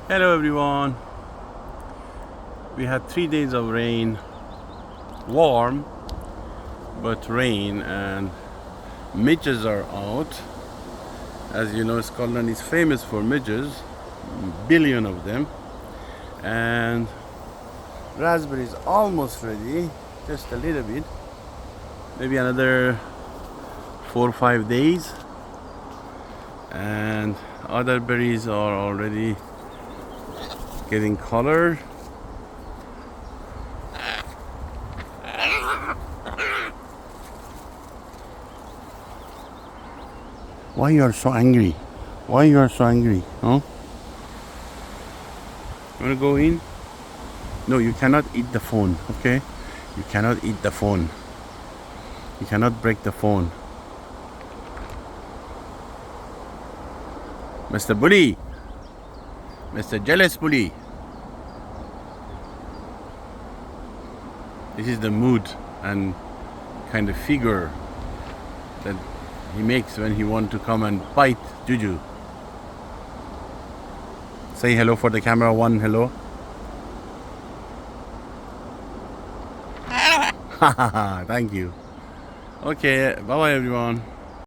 Hello everyone. We had 3 days of rain, warm but rain, and midges are out. As you know, Scotland is famous for midges, billion of them. And raspberries almost ready, just a little bit, maybe another 4 or 5 days, and other berries are already getting colored. Why you are so angry? Why you are so angry? Huh? You wanna go in? No, you cannot eat the phone, okay? You cannot eat the phone. You cannot break the phone. Mr. Bully! Mr. Jealous Bully! This is the mood and kind of figure that he makes when he wants to come and bite Juju. Say hello for the camera. One hello. Thank you. Okay, bye bye everyone.